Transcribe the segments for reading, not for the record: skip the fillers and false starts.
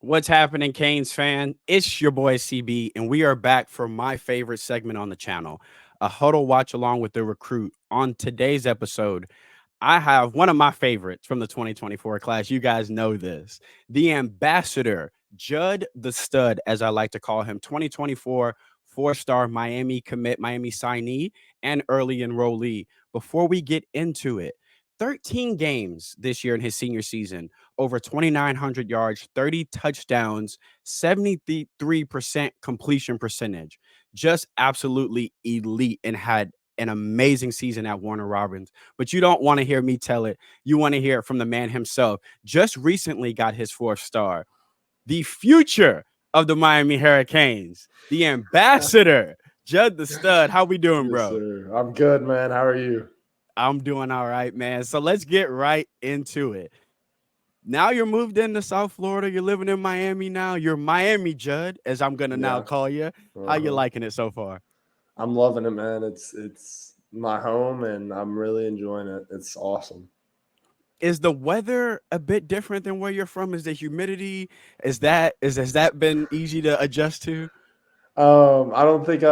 What's happening, Canes fan? It's your boy CB, and we are back for my favorite segment on the channel, a huddle watch along with the recruit. On today's episode, I have one of my favorites from the 2024 class. You guys know this. The ambassador, Jud the Stud, as I like to call him, 2024 four-star Miami commit, Miami signee, and early enrollee. Before we get into it, 13 games this year in his senior season, over 2,900 yards, 30 touchdowns, 73% completion percentage. Just absolutely elite and had an amazing season at Warner Robins. But you don't want to hear me tell it. You want to hear it from the man himself. Just recently got his fourth star. The future of the Miami Hurricanes, the ambassador, Jud the Stud. How we doing, Yes, bro? sir. I'm good, man. How are you? I'm doing all right, man. So let's get right into it. Now you're moved into South Florida. You're living in Miami now. You're Miami Jud, as I'm gonna now Yeah. call you. How you Uh-huh. liking it so far? I'm loving it, man. It's my home, and I'm really enjoying it. It's awesome. Is the weather a bit different than where you're from? Is the humidity? Has that been easy to adjust to? I don't think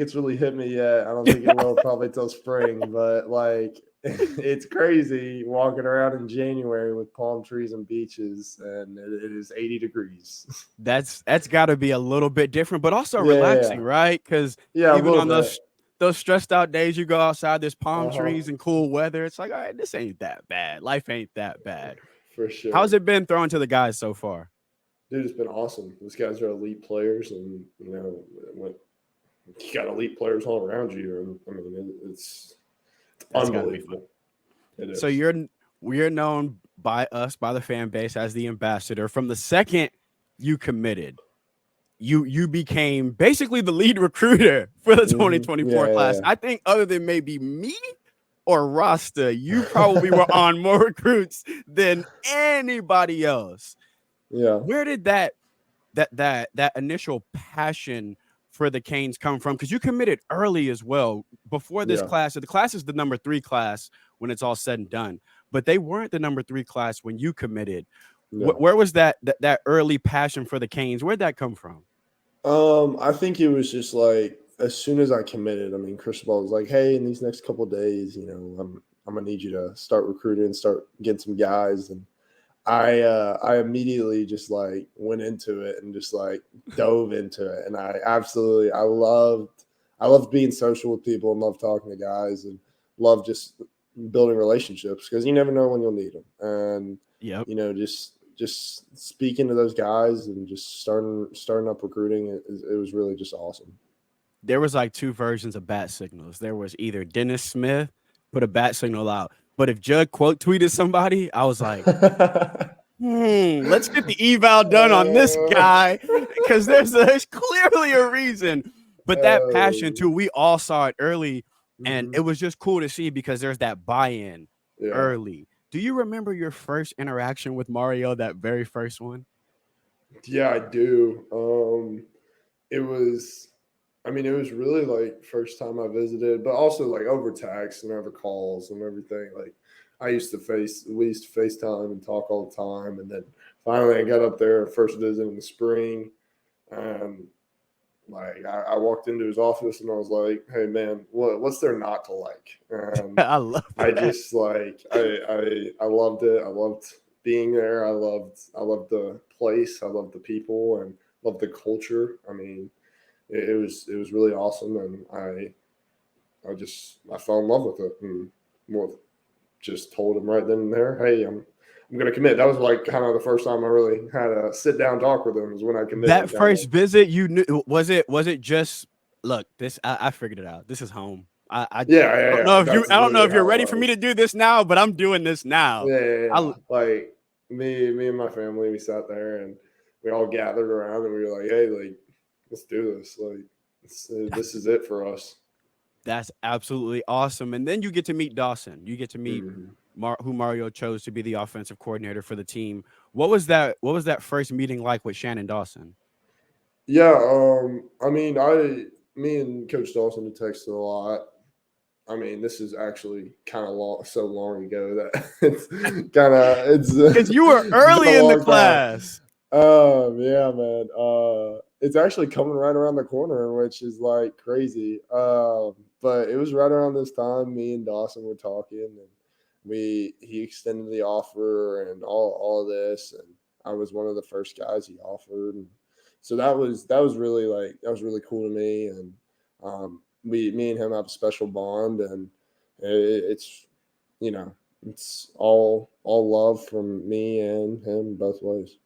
it's really hit me yet. I don't think it will probably till spring, but like it's crazy walking around in January with palm trees and beaches, and it is 80 degrees. That's got to be a little bit different, but also Yeah, yeah, relaxing, yeah. right? Because Yeah, a even little on bit. those stressed out days, you go outside, there's palm Uh-huh. trees and cool weather. It's like, all right, this ain't that bad. Life ain't that bad. For How's sure. it been throwing to the guys so far? Dude, it's been awesome. These guys are elite players, and when you got elite players all around you, and I mean, it's That's got to be fun. unbelievable. It So is. we're known by us, by the fan base, as the ambassador. From the second you committed, you became basically the lead recruiter for the Yeah, 2024 yeah, class. yeah. I think other than maybe me or Rasta, you probably were on more recruits than anybody else. Yeah, Where did that initial passion for the Canes come from? Because you committed early as well before this yeah, class. So the class is the number 3 class when it's all said and done, but they weren't the number 3 class when you committed. yeah. Where was that early passion for the Canes? Where'd that come from? I think it was just like as soon as I committed. I mean, Cristobal was like, "Hey, in these next couple of days, I'm gonna need you to start recruiting, start getting some guys." And I immediately just like went into it and just like dove into it, and I loved being social with people and love talking to guys and love just building relationships because you never know when you'll need them, and Yep. just speaking to those guys and just starting up recruiting, it was really just awesome. There was like 2 versions of bat signals. There was either Dennis Smith put a bat signal out, but if Judd quote tweeted somebody, I was like, let's get the eval done on this uh, guy because there's clearly a reason. But that passion oh, too, we all saw it early, and it mhm. was just cool to see because there's that buy-in Yeah. early. Do you remember your first interaction with Mario? That very first one? Yeah, I do. It was, I mean, it was really like first time I visited, but also like over text and over calls and everything. Like we used to FaceTime and talk all the time. And then finally I got up there, first visit in the spring. Um, like I walked into his office and I was like, "Hey man, what's there not to like?" I love I that. just like I loved it. I loved being there. I loved the place. I loved the people and loved the culture. I mean, it was really awesome, and I fell in love with it, and well, just told him right then and there, hey, I'm gonna commit. That was like kind of the first time I really had a sit down talk with him, is when I That committed. Kind of. first visit, you knew was it just look, this I figured it out. This is home. Yeah, yeah, Don't yeah. know if you That's I don't know literally if you're how it ready for me to was. do this now, but I'm doing this now. Yeah, yeah, I yeah. Like me and my family, we sat there and we all gathered around and we were like, hey, like let's do this. Like this is it for us. That's absolutely awesome. And then you get to meet Dawson. You get to meet Hmm. Who Mario chose to be the offensive coordinator for the team. What was that first meeting like with Shannon Dawson? Yeah, I mean, me and Coach Dawson had texted a lot. I mean, this is actually kind of so long ago that it's kind of it's Because you were it's been early a in the long time. class. Yeah, man. It's actually coming right around the corner, which is like crazy. But it was right around this time. Me and Dawson were talking, and he extended the offer and all of this, and I was one of the first guys he offered. And so that was really that was really cool to me, and me and him have a special bond, and it's you know it's all love from me and him both ways.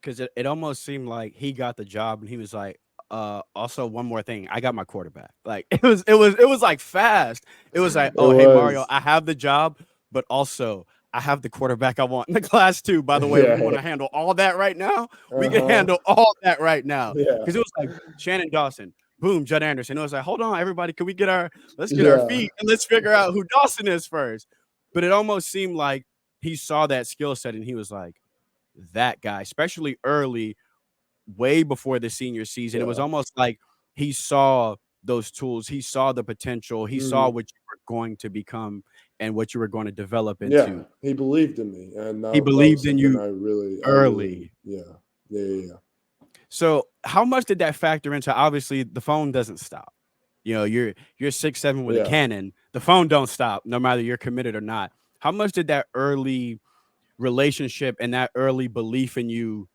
Because it almost seemed like he got the job and he was like, also one more thing, I got my quarterback. Like it was like fast. It was like, It oh hey Mario, was, I have the job, but also I have the quarterback I want in the class too. By the way, we yeah, want to handle all that right now. We can uh-huh, handle all that right now. yeah, Because it was like Shannon Dawson, boom, Jud Anderson. It was like, hold on, everybody, can we get our let's get our yeah, feet and let's figure out who Dawson is first. But it almost seemed like he saw that skill set and he was like, that guy, especially early, way before the senior season. It was yeah, almost like he saw those tools, he saw the potential, he saw mhm, what you were going to become and what you were going to develop yeah. into. He believed in me, and He that was believed in something you I really, early. yeah, yeah, yeah, yeah. So, how much did that factor into obviously the phone doesn't stop. You know, you're 6'7" with a Yeah. cannon. The phone don't stop no matter you're committed or not. How much did that early relationship and that early belief in you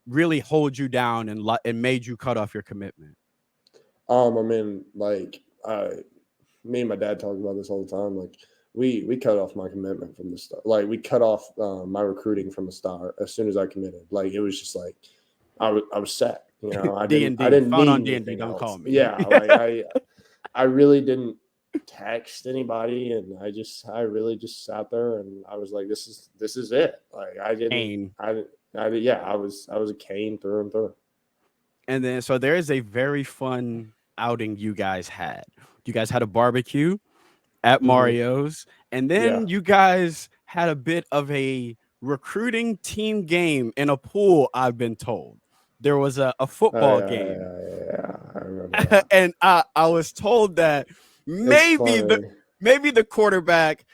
really hold you down and and made you cut off your commitment? I mean, me and my dad talk about this all the time. Like, we cut off my commitment from the start. Like, we cut off my recruiting from the start as soon as I committed. Like, it was just like I was set. I D didn't and I D, didn't phone need on D and D. anything Don't call else. me. Yeah, like I really didn't text anybody, and I really just sat there, and I was like, this is it. Like, Pain. yeah, I was a Kane through and through. And then so there is a very fun outing you guys had. You guys had a barbecue at Hmm. Mario's, and Yeah. then you guys had a bit of a recruiting team game in a pool, I've been told. There was a Oh football yeah, game. yeah, yeah, yeah. I remember that. And I was told that It's maybe the funny. maybe the quarterback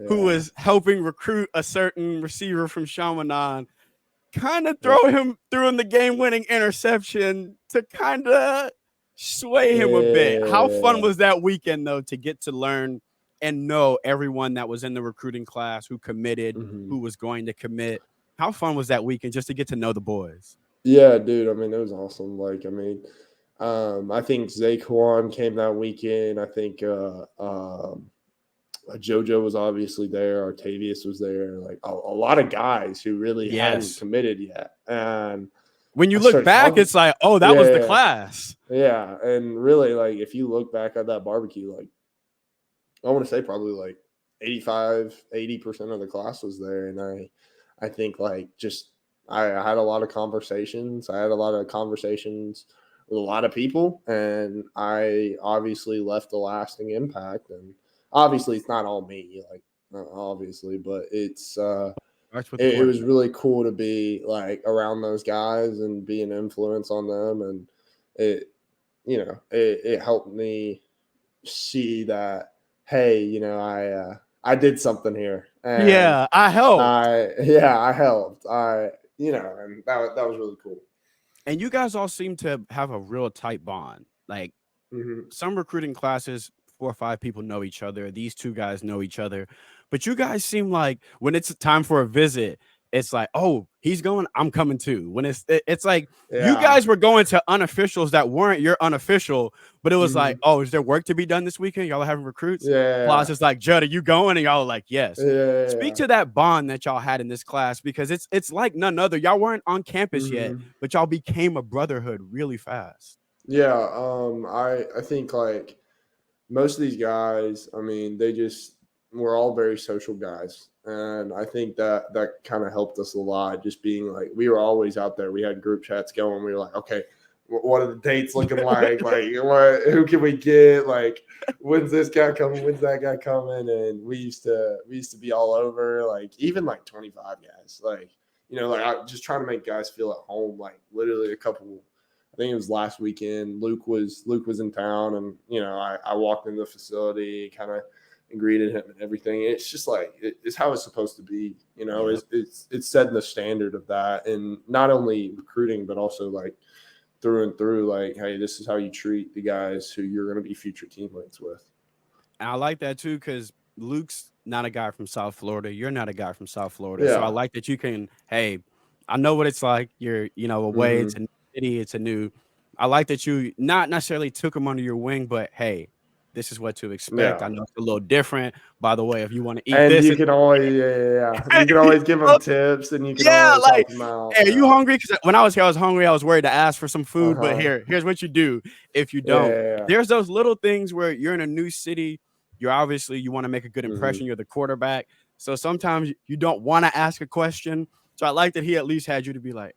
who Yeah. was helping recruit a certain receiver from Shamanan kind of Yeah. threw in the game winning interception to kind of sway him a bit. How fun Yeah. was that weekend though to get to learn and know everyone that was in the recruiting class who committed, Hmm. who was going to commit? How fun was that weekend just to get to know the boys? Yeah, dude. I mean, it was awesome. Like, I mean, I think Zaquan came that weekend. I think JoJo was obviously there. Artavius was there. Like, a lot of guys who really hadn't Yes. committed yet. And When you I look started back, talking. it's like, oh, that was the Yeah, class. yeah. And really, like, if you look back at that barbecue, like, I want to say probably like 85, 80% of the class was there. And I think like just, I had a lot of conversations. I had a lot of conversations with a lot of people, and I obviously left a lasting impact. And obviously it's not all me, like, obviously, but Starts with the it was quarterback. really cool to be like around those guys and be an influence on them. And it, it helped me see that, hey, I did something here, and Yeah, I helped. I helped. And that was really cool. And you guys all seem to have a real tight bond. Like Hmm. some recruiting classes, 4 or 5 people know each other. These two guys know each other, but you guys seem like when it's time for a visit, it's like, oh, he's going, I'm coming too. When it's like you Yeah. guys were going to unofficials that weren't your unofficial, but it was like, Hmm. oh, is there work to be done this weekend? Y'all are having recruits. Plus, Yeah. it's like, Judd, are you going? And y'all are like, yes. Speak Yeah. to that bond that y'all had in this class because it's like none other. Y'all weren't on campus yet, Hmm. but y'all became a brotherhood really fast. Yeah. I think like most of these guys, I mean, we're all very social guys. And I think that kind of helped us a lot. Just being like, we were always out there. We had group chats going. We were like, okay, what are the dates looking like? Like, who can we get? Like, when's this guy coming? When's that guy coming? And we used to be all over, like, even like 25 guys. Like, like, I just trying to make guys feel at home. Like, literally a couple, I think it was last weekend. Luke was in town, and I walked into the facility, kind of and greeted him and everything. It's just like it's how it's supposed to be, you know. Yep. It's setting the standard of that, and not only recruiting but also like through and through. Like, hey, this is how you treat the guys who you're going to be future teammates with. And I like that too because Luke's not a guy from South Florida. You're not a guy from South Florida. So I Yeah. like that you can, hey, I know what it's like. You're, away. It's Mm-hmm. a new city. It's a new. I like that you not necessarily took him under your wing, but hey, this is what to expect. Yeah. I know it's a little different. By the way, if you want to eat And this, you can always, yeah. You can always give them tips, and you can yeah, always like, help them out. "Hey, are you Yeah. hungry?" Because when I was here, I was hungry. I was worried to ask for some Uh food, but huh. here's what you do if you Yeah. don't. Yeah. Yeah. There's those little things where you're in a new city. You wanna make a good Mm-hmm. impression. You're the quarterback. So sometimes you don't wanna ask a question. So I like that he at least had you to be like,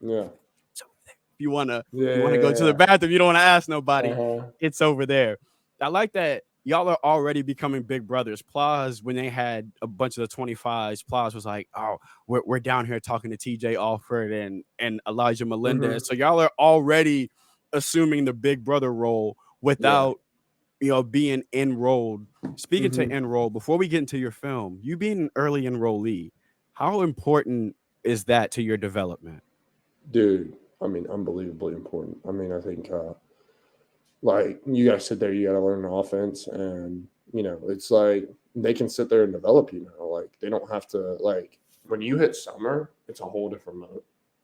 Yeah. "It's over there." If you wanna go to the Yeah. bathroom, you don't wanna ask Uh nobody, huh. it's over there. I like that y'all are already becoming big brothers. Plaz, when they had a bunch of the 25s, Plaz was like, "Oh, we're down here talking to TJ Alford and Elijah Mm-hmm. Melendez." So y'all are already assuming the big brother role Yeah. without being enrolled. Speaking to Mm-hmm. enroll, before we get into your film, you being an early enrollee, how important is that to your development? Dude, I mean, unbelievably important. I mean, I think like you gotta sit there, you gotta learn the offense, and it's like they can sit there and develop you now. Like they don't have to like when you hit summer, it's a whole different mode.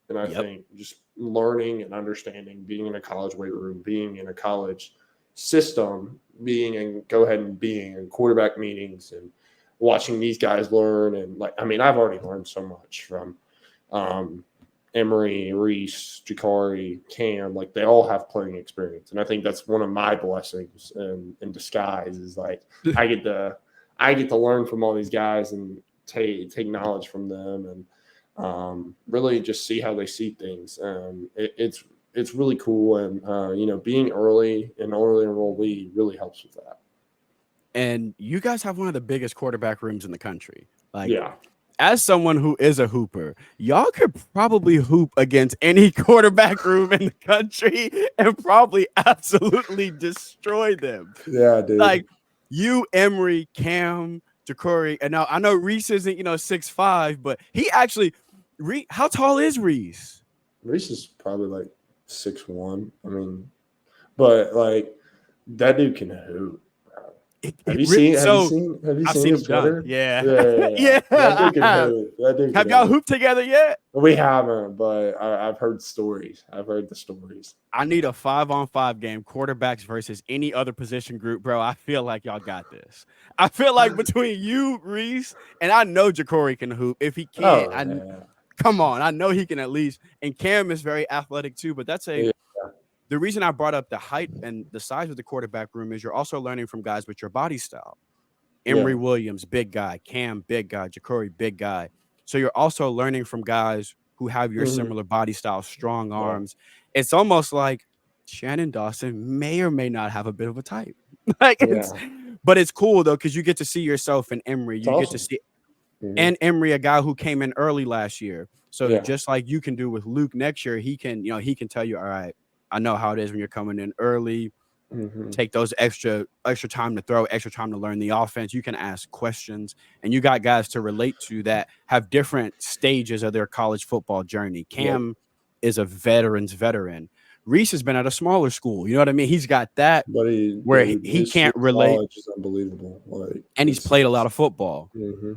And I Yep. think just learning and understanding, being in a college weight room, being in a college system, being in quarterback meetings and watching these guys learn, and like I mean, I've already learned so much from um Emery, Reese, Jakari, Cam, like they all have playing experience, and I think that's one of my blessings in disguise. Is like I get to I get to learn from all these guys and take knowledge from them, and really just see how they see things. It's really cool, and being early enrollee really helps with that. And you guys have one of the biggest quarterback rooms in the country. Like, Yeah, as someone who is a hooper, y'all could probably hoop against any quarterback room in the country and probably absolutely destroy them. yeah, dude. Like you, Emery, Cam, Jacory, and now I know Reese isn't 6'5", but he actually. How tall is Reese? Reese is probably like 6'1". I mean, but like that dude can hoop. Bro. Have you seen? Have you So seen? Have you I've seen seen his him dunk. Twitter? Yeah, Yeah, yeah, yeah. That dude can yeah. hoop. That dude can Have y'all hoop. hooped together yet? We haven't, but I've heard stories. I've heard the stories. I need a 5-on-5 game, quarterbacks versus any other position group, bro. I feel like y'all got this. I feel like between you, Reese, and I know Jacory can hoop. If he can't, Oh I yeah, come on. I know he can at least. And Cam is very athletic too. But yeah, the reason I brought up the height and the size of the quarterback room is you're also learning from guys with your body style. yeah. Emory Williams, big guy. Cam, big guy. Jacory, big guy. So you're also learning from guys who have your Hmm. similar body style, strong Yeah, arms. It's almost like Shannon Dawson may or may not have a bit of a type. yeah. But it's cool though because you get to see yourself in Emory. It's You get to awesome. see Hmm. and Emory, a guy who came in early last year. So Yeah. just like you can do with Luke next year, he can tell you, all right, I know how it is when you're coming in early. Hmm. Take those extra time to throw, extra time to learn the offense. You can ask questions, and you got guys to relate to that have different stages of their college football journey. Yep. Cam is a veteran's veteran. Reese has been at a smaller school. You know what I mean? He's got that But where dude, he his can't relate, knowledge is unbelievable. Like and he's played a lot of football. hmm.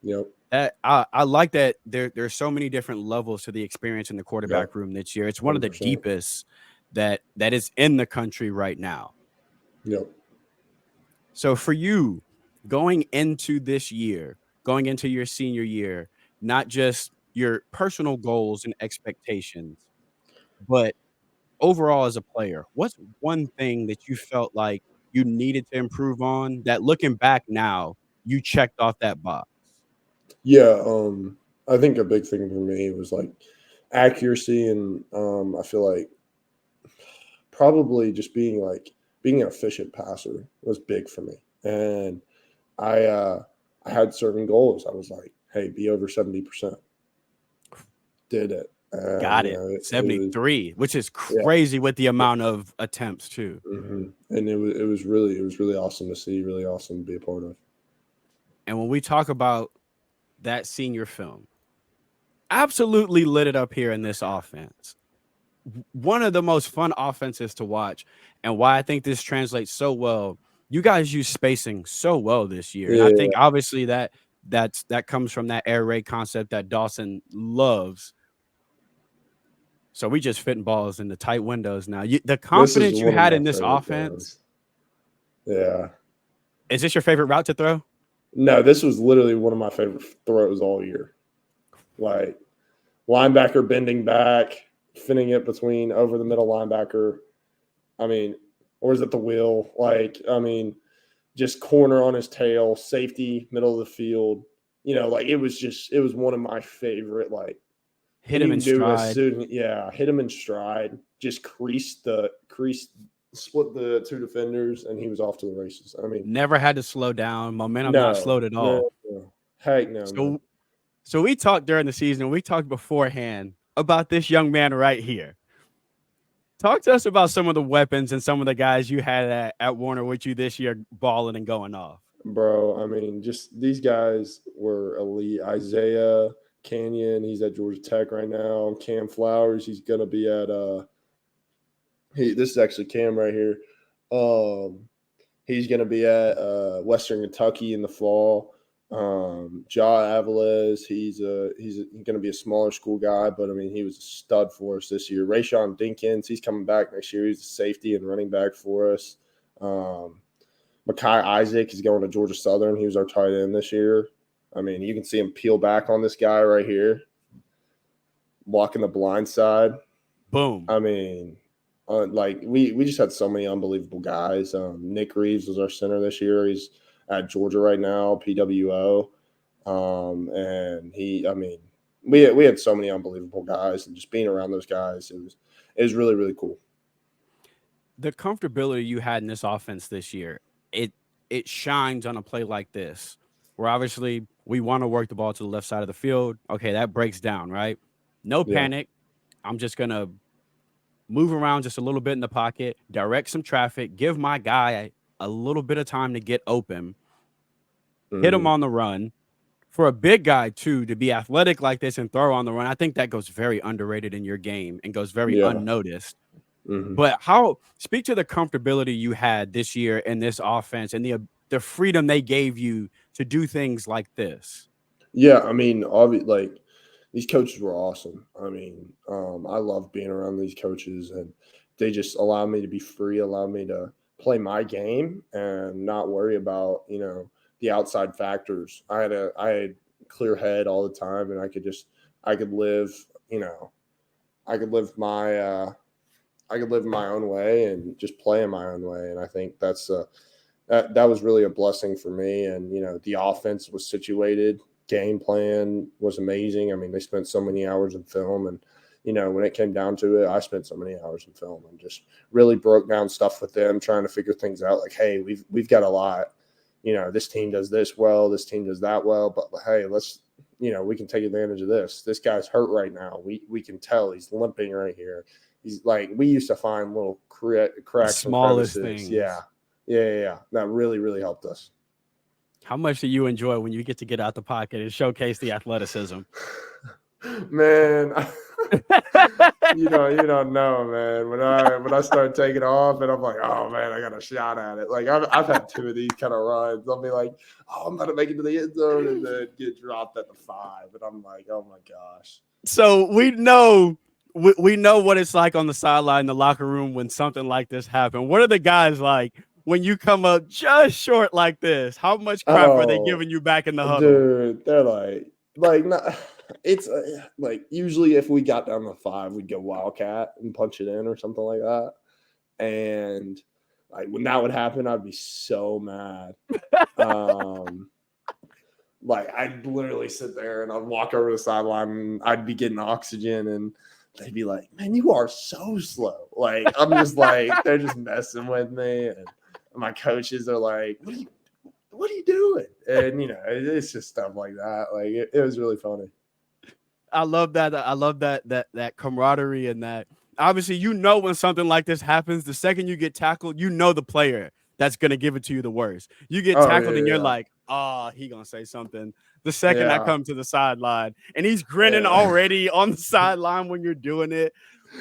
Yep. That I like that there's so many different levels to the experience in the Yep. quarterback room this year. It's one of the 100%. deepest that is in the country right now. Yep. So for you, going into this year, going into your senior year, not just your personal goals and expectations, but overall as a player, what's one thing that you felt like you needed to improve on that looking back now, you checked off that box? Yeah. I think a big thing for me was like accuracy, and I feel like probably just being an efficient passer was big for me. And I uh I had certain goals. I was like, hey, be over 70%. Did it. And Got you it. know, it was 73, which is yeah. crazy with the amount of attempts too. And it was really awesome to see, really awesome to be a part of. And when we talk about that senior film, absolutely lit it up here in this offense. One of the most fun offenses to watch, and why I think this translates so well. You guys use spacing so well this year, and I think Yeah, obviously that comes from that air raid concept that Dawson loves. So we just fitting balls in the tight windows now. The this is confidence you one of had my in this favorite offense. throws. Yeah. Is this your favorite route to throw? No, this was literally one of my favorite throws all year. Like linebacker bending back, fitting it between over the middle linebacker. I mean, or is it the wheel? Like, I mean, just corner on his tail, safety, middle of the field. You know, like it was one of my favorite. Like, Hit and you him in can do it as stride. soon, yeah, hit him in stride, just split the two defenders, and he was off to the races. I mean, Never had to slow down. Momentum not no, slowed at no, all. no. Heck no, man. So so we talked during the season. We talked beforehand about this young man right here. Talk to us about some of the weapons and some of the guys you had at Warner with you this year, balling and going off. Bro, I mean, just these guys were elite. Isaiah Canyon, he's at Georgia Tech right now. Cam Flowers, he's gonna be at this is actually Cam right here. Um he's gonna be at Western Kentucky in the fall. Ja Avalez, he's gonna be a smaller school guy, but I mean he was a stud for us this year. Rayshawn Dinkins, he's coming back next year. He's a safety and running back for us. Makai Isaac is going to Georgia Southern. He was our tight end this year. I mean, you can see him peel back on this guy right here, blocking the blind side. Boom. I mean, like we just had so many unbelievable guys. Nick Reeves was our center this year. He's at Georgia right now, PWO, and I mean, we had so many unbelievable guys, and just being around those guys, it was really really cool. The comfortability you had in this offense this year, it it shines on a play like this, where obviously we want to work the ball to the left side of the field. Okay, that breaks down, right? No Yeah. panic. I'm just gonna move around just a little bit in the pocket, direct some traffic, give my guy a little bit of time to get open, hit him Mm-hmm. on the run. For a big guy too to be athletic like this and throw on the run, I think that goes very underrated in your game and goes very Yeah. unnoticed. Mm-hmm. But how speak to the comfortability you had this year in this offense and the freedom they gave you to do things like this. Yeah, I mean, like these coaches were awesome. I mean, I love being around these coaches, and they just allow me to be free, allow me to play my game, and not worry about the outside factors. I had clear head all the time, and I could live you know I could live my I could live my own way and just play in my own way, and I think that was really a blessing for me. And the offense was situated, game plan was amazing. I mean, they spent so many hours in film, and when it came down to it, I spent so many hours in film and just really broke down stuff with them, trying to figure things out. Like, hey, we've got a lot. This team does this well, this team does that well, but hey, let's we can take advantage of this. This guy's hurt right now. We can tell he's limping right here. He's like, we used to find little The cracks and smallest crevices. Yeah. things. Yeah. That really, really helped us. How much do you enjoy when you get out the pocket and showcase the athleticism? Man, you don't know, man. When I start taking off and I'm like, oh man, I got a shot at it. Like I've had two of these kind of runs. I'll be like, oh, I'm about to make it to the end zone and then get dropped at the 5, and I'm like, oh my gosh. So we know what it's like on the sideline in the locker room when something like this happens. What are the guys like when you come up just short like this? How much crap are they Oh, giving you back in the huddle? dude, they're like not. It's like usually if we got down to 5, we'd go wildcat and punch it in or something like that. And like when that would happen, I'd be so mad. Um, like I'd literally sit there and I'd walk over the sideline and I'd be getting oxygen and they'd be like, "Man, you are so slow." Like I'm just like they're just messing with me, and my coaches are like, what are you doing?" And it's just stuff like that. Like it was really funny. I love that. I love that camaraderie and that. Obviously, you know when something like this happens, the second you get tackled, you know the player that's gonna give it to you the worst. You get Oh tackled and you're yeah, like, "Oh, he gonna say something." The second I yeah, come to the sideline and he's grinning yeah, already on the sideline when you're doing it.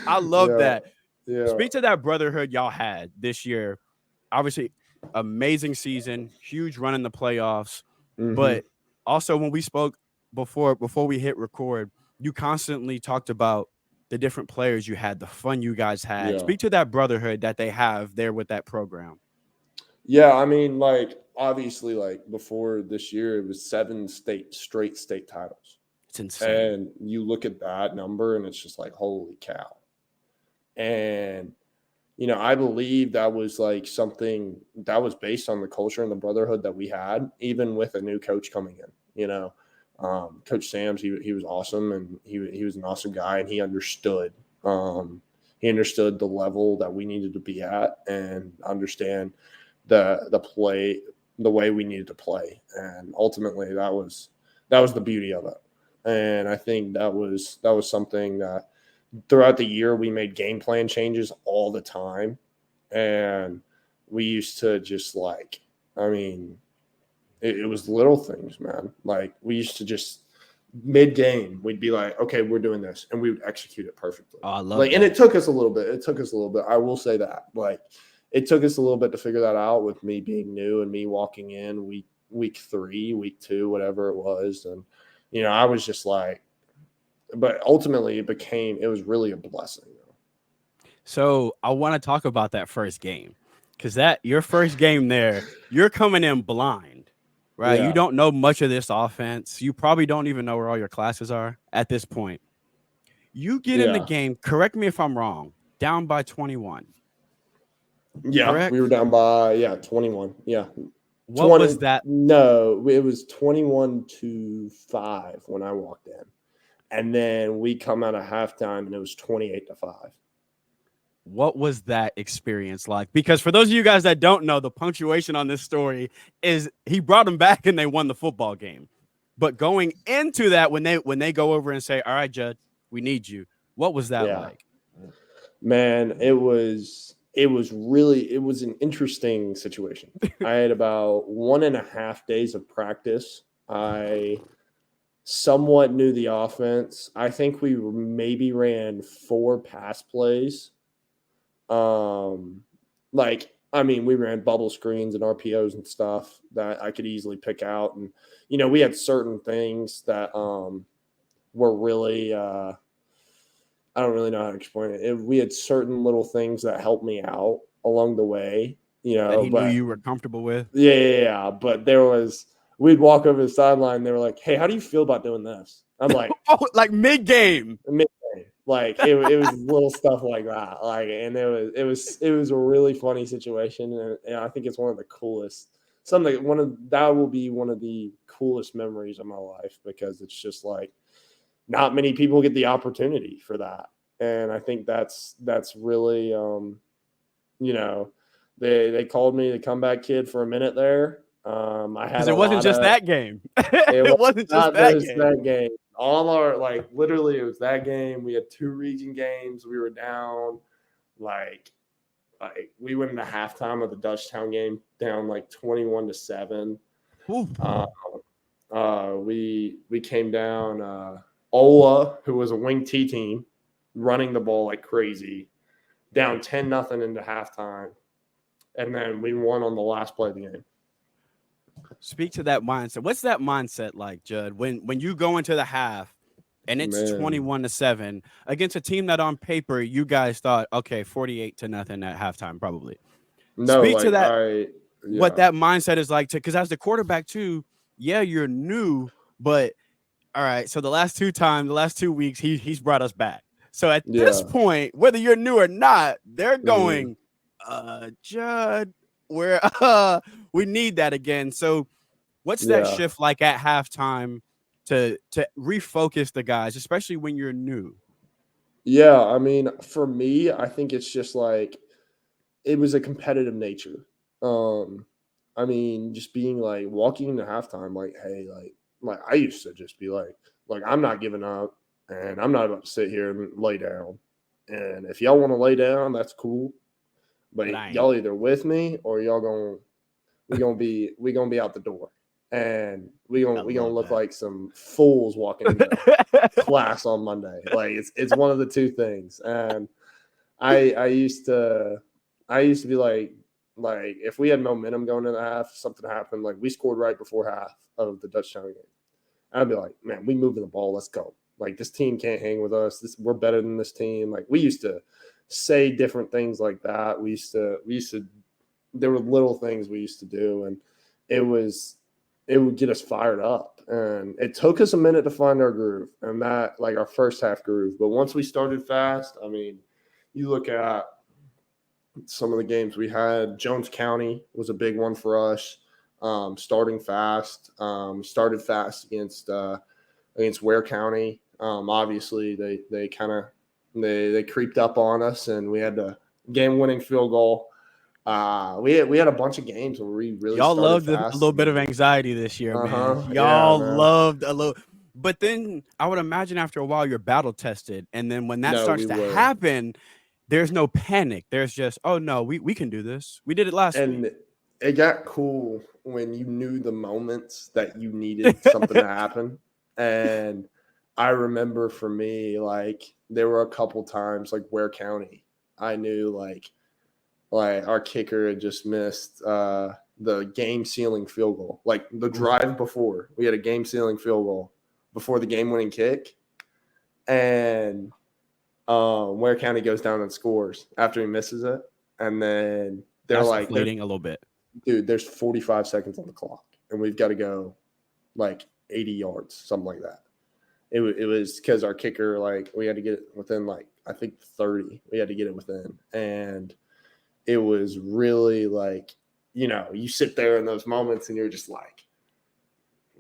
I love yeah, that. yeah. Speak to that brotherhood y'all had this year. Obviously, amazing season, huge run in the playoffs. Mm-hmm. But also when we spoke before we hit record, you constantly talked about the different players you had, the fun you guys had. Yeah. Speak to that brotherhood that they have there with that program. Yeah, I mean, like obviously, like before this year, it was seven straight state titles, It's insane. and you look at that number, and it's just like, holy cow! And I believe that was like something that was based on the culture and the brotherhood that we had, even with a new coach coming in. Coach Sam's he was awesome, and he was an awesome guy, and he understood. He understood the level that we needed to be at, and understand the play, the way we needed to play, and ultimately that was the beauty of it. And I think that was something that throughout the year we made game plan changes all the time, and we used to just like, I mean, it was little things, man. Like we used to just mid game we'd be like, okay, we're doing this, and we would execute it perfectly. Oh, I love Like, and it that. took us a little bit. It took us a little bit. I will say that. Like, it took us a little bit to figure that out with me being new and me walking in week 3, week 2, whatever it was, and I was just like, but ultimately it was really a blessing. So I want to talk about that first game. Cause that your first game there, you're coming in blind, right? You Yeah, don't know much of this offense. You probably don't even know where all your classes are at this point. You get in the yeah, game, correct me if I'm wrong, down by 21, yeah. We were correct? down by 21. Yeah, What was 20. that? No, it was 21-5 when I walked in, and then we come out of halftime and it was 28-5. What was that experience like? Because for those of you guys that don't know, the punctuation on this story is he brought them back and they won the football game. But going into that, when they go over and say, "All right, Judd, we need you," what was that Yeah, like? man, it was an interesting situation. I had about 1.5 days of practice. I somewhat knew the offense. I think we maybe ran 4 pass plays. Like, I mean, we ran bubble screens and RPOs and stuff that I could easily pick out, and we had certain things that were really I don't really know how to explain it. We had certain little things that helped me out along the way, That he knew but you were comfortable with? yeah, yeah, yeah. But we'd walk over the sideline. They were like, "Hey, how do you feel about doing this?" I'm like, Oh, like mid game. midday. Like it was little stuff like that. Like, and it was a really funny situation, and I think it's one of the coolest. Something one of that will be one of the coolest memories of my life, because it's just like not many people get the opportunity for that, and I think that's really you know they called me the comeback kid for a minute there. I Because had a it wasn't lot just of that game. it It was wasn't just not that just game. that game. All our like literally it was that game. We had 2 region games. We were down like we went into halftime of the Dutchtown game down like 21-7. Ooh. Uh, we came down Ola, who was a wing T team, running the ball like crazy, down 10-0 into halftime, and then we won on the last play of the game. Speak to that mindset. What's that mindset like, Judd? When you go into the half and it's Man, 21-7 against a team that on paper you guys thought, okay, 48-0 at halftime, probably. no, Speak to like that, what yeah, that mindset is like to because as the quarterback too, yeah, you're new, but all right. So the last 2 weeks, he's brought us back. So at this yeah, point, whether you're new or not, they're mhm, going, Judd, where we need that again. So what's that yeah. shift like at halftime to refocus the guys, especially when you're new? Yeah, I mean, for me, I think it's just like it was a competitive nature. Um, I mean, just being walking into halftime, like, hey, like I used to just be like I'm not giving up. and I'm not about to sit here and lay down. And if y'all want to lay down, that's cool. But But I ain't. y'all either with me or y'all we gonna be out the door, and I we gonna love look that. like some fools walking into class on Monday. Like it's one of the two things. And I I used to be like if we had momentum going into half, something happened, like we scored right before half of the Dutchtown game, I'd be like, man, we moving the ball, let's go. Like this team can't hang with us. We're better than this team. Like we used to say different things like that. We used to there were little things we used to do, and it was it would get us fired up. And it took us a minute to find our groove, and that like our first half groove. But once we started fast, I mean, you look at some of the games we had. Jones County was a big one for us. Starting fast, started fast against Ware County. Obviously, they kind of they creeped up on us, and we had the game winning field goal. We had a bunch of games where we really Y'all started loved a fast. little bit of anxiety this year, man. Yeah, Y'all man. loved a little. But then I would imagine after a while you're battle tested, and then when that No, starts we to were, happen, there's no panic. There's just, oh no, we can do this. We did it last week. and it got cool when you knew the moments that you needed something to happen. And I remember for me, like there were a couple times, like Ware County, I knew like our kicker had just missed the game sealing field goal. Like the drive before, we had a game sealing field goal before the game winning kick, and Ware County goes down and scores after he misses it, and then they're That's like, deflating a little bit. dude, there's 45 seconds on the clock, and we've got to go like 80 yards, something like that. It was because our kicker, like, we had to get it within, like, I think 30. We had to get it within. And it was really like, you sit there in those moments and you're just like,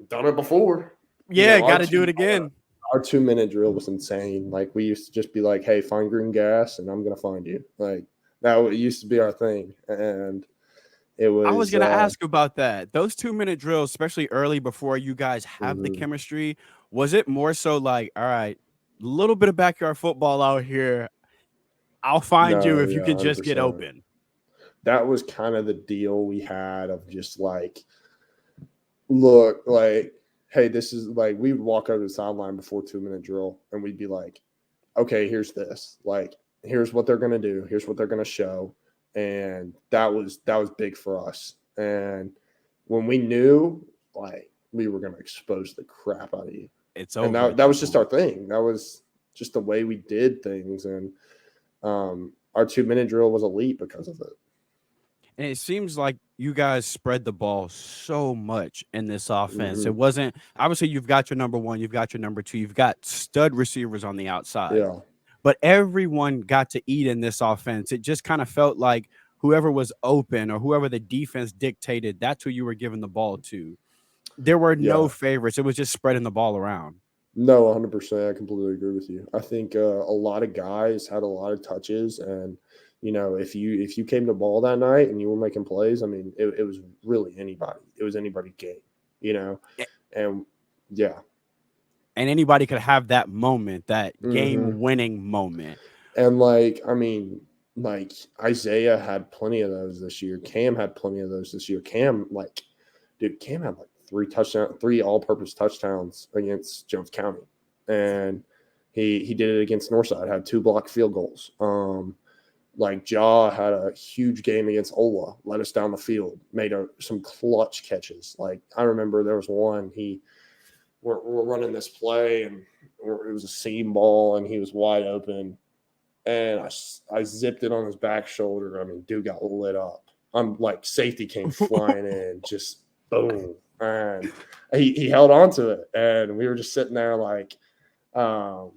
done it before. Yeah, got Our to do it again. our 2 minute drill was insane. Like we used to just be like, hey, find green gas and I'm gonna find you. Like that used to be our thing. And it I was was gonna ask about that. Those 2 minute drills, especially early before you guys have the mhm. chemistry, was it more so like, all right, a little bit of backyard football out here. I'll find you No, if you yeah, can just get 100%. open. That was kind of the deal we had of just like, look, like, hey, this is like, we would walk over the sideline before 2 minute drill and we'd be like, okay, here's this. Like, here's what they're gonna do. Here's what they're gonna show. And that was big for us. And when we knew, like, we were gonna expose the crap out of you. It's And over that at that that was just our point. thing. That was just the way we did things. And our 2 minute drill was elite because of it. And it seems like you guys spread the ball so much in this offense. Hmm. It wasn't obviously you've got your number one, you've got your number two, you've got stud receivers on the outside, Yeah. but everyone got to eat in this offense. It just kind of felt like whoever was open or whoever the defense dictated, that's who you were giving the ball to. There were no Yeah. favorites. It was just spreading the ball around. No, 100%. I completely agree with you. I think a lot of guys had a lot of touches, and if you came to ball that night and you were making plays, I mean, it was really anybody. It was anybody's game, you know, A- and yeah. And anybody could have that moment, that Hmm. game winning moment. And like, I mean, like Isaiah had plenty of those this year. Cam had plenty of those this year. Cam had like three all-purpose touchdowns against Jones County, and he did it against Northside. Had two blocked field goals. Like Jaw had a huge game against Ola, led us down the field, made some clutch catches. Like I remember there was one we're running this play and it was a seam ball and he was wide open and I zipped it on his back shoulder. I mean, dude got lit up. I'm like, safety came flying in, just boom, and he held on to it, and we were just sitting there like, um,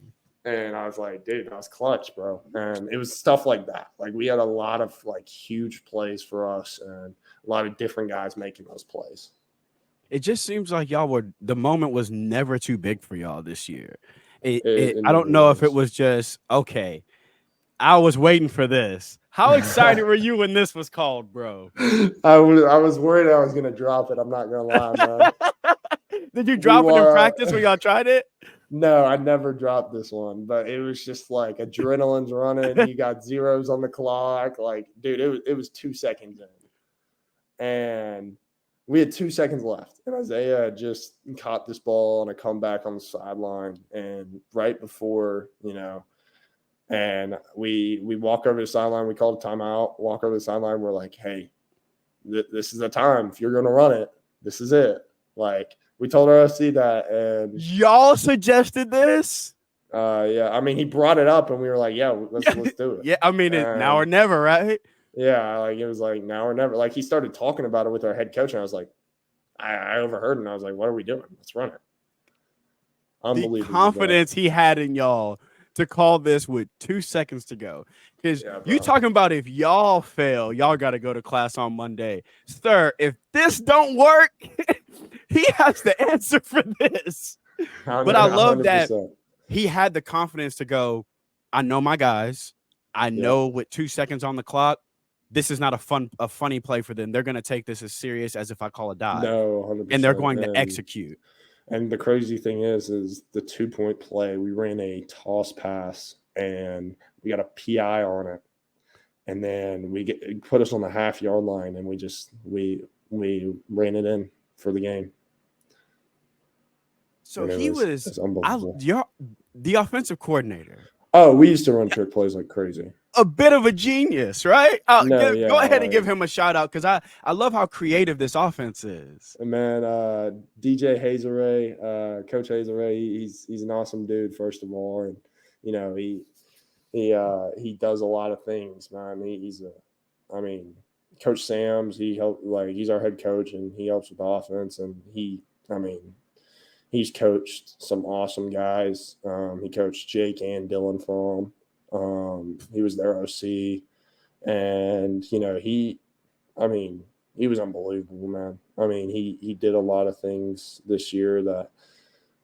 and I was like, dude, that was clutch, bro. And it was stuff like that. Like we had a lot of like huge plays for us, and a lot of different guys making those plays. It just seems like y'all were the moment was never too big for y'all this year. It I don't never know if it was. was just okay. I was waiting for this. How excited were you when this was called, bro? I was worried I was gonna drop it. I'm not gonna lie, man. Did you We drop it in were practice when y'all tried it? No, I never dropped this one, but it was just like adrenaline's running. You got zeros on the clock. Like, dude, it was 2 seconds in, and we had 2 seconds left, and Isaiah just caught this ball on a comeback on the sideline, and right before and we walk over the sideline. We called a timeout. Walk over the sideline. We're like, hey, this is the time. If you're gonna run it, this is it. Like, we told our OC that, and Y'all suggested this? yeah, I mean, he brought it up, and we were like, yeah, let's do it. Yeah, I mean, it now or never, right? Yeah, like it was like now or never. Like, he started talking about it with our head coach, and I was like, I overheard, and I was like, what are we doing? Let's run it. The Unbelievable. confidence he had in y'all to call this with 2 seconds to go. Because you talking about if y'all fail, y'all got to go to class on Monday. Sir, if this don't work, he has the answer for this. But I love 100%. That he had the confidence to go, I know my guys. I know with 2 seconds on the clock, this is not a funny play for them. They're going to take this as serious as if I call a dive. No, 100%. And they're going to execute. And the crazy thing is the 2-point play, we ran a toss pass and we got a PI on it. And then it put us on the half-yard line, and we ran it in for the game. So he was the offensive coordinator. Oh, we used to run trick plays like crazy. A bit of a genius, right? Go ahead and give him a shout out, because I love how creative this offense is. Man, DJ Hazeray, Coach Hazeray, he's an awesome dude, first of all, and he does a lot of things, man. Coach Sam's, he's our head coach, and he helps with the offense, and he's coached some awesome guys. He coached Jake and Dylan for him. He was their OC, and he was unbelievable, man. He did a lot of things this year that